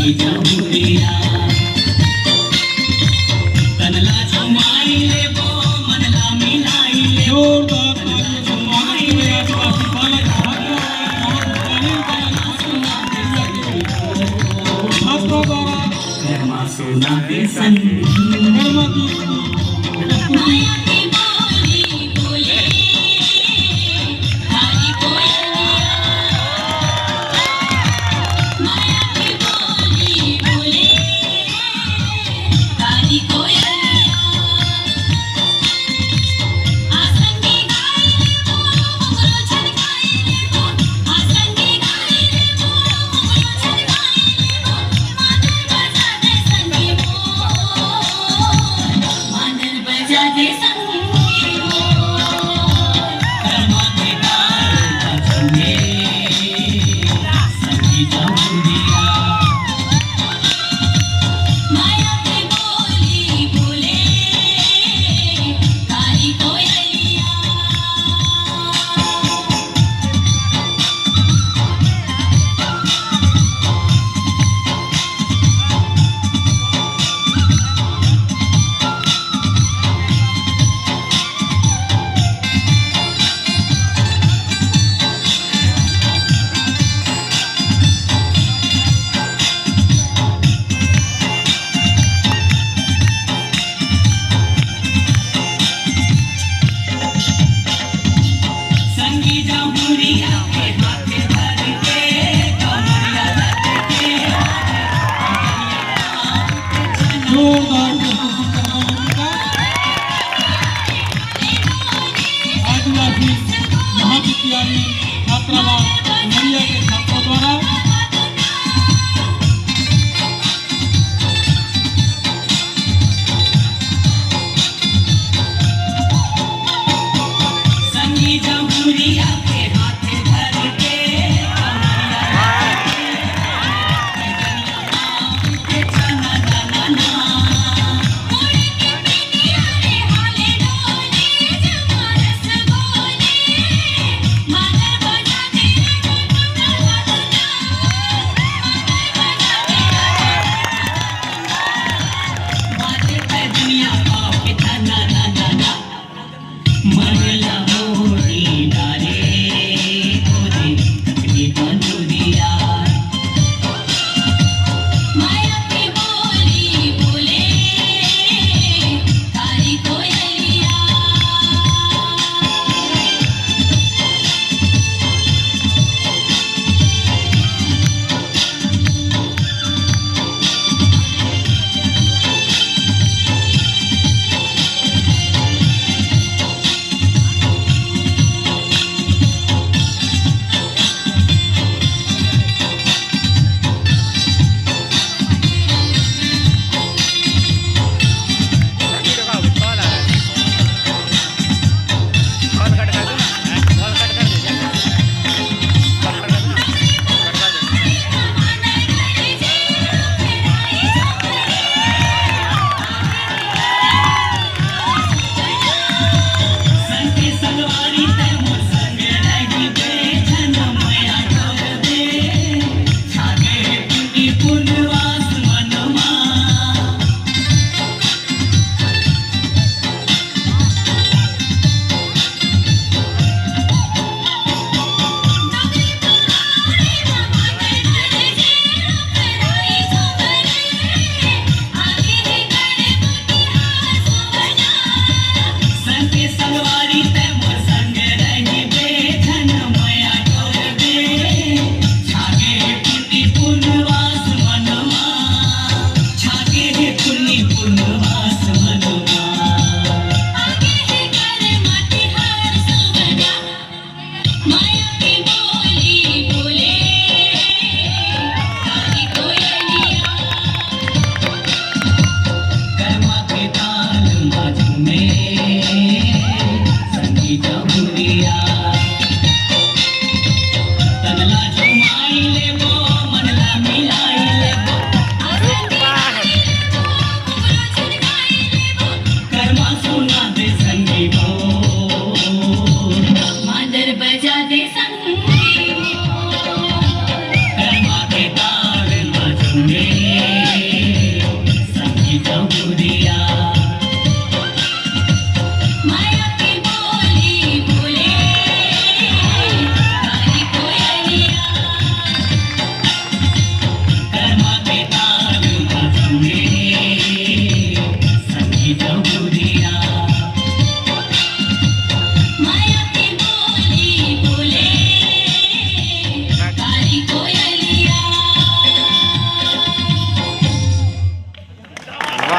संगी जाऊंगिया तनला जुमाई ले वो मनला मिलाई ले जोरदार ताली जुमाई ले आदिवासी बालक छात्रों द्वारा कर्मा सोना के संग कर्मा गीत की माया की बोली बोले हरी कोयलिया माया की बोली बोले हरी कोयलिया आसंगी गाई ले वो मुगलो छलकाई ले वो आसंगी गाई ले वो मुगलो छलकाई ले वो मादर बजा दे संगी मोर मादर बजा दे संगी मोर कर्मा के तार संगे संगी जाऊंगिया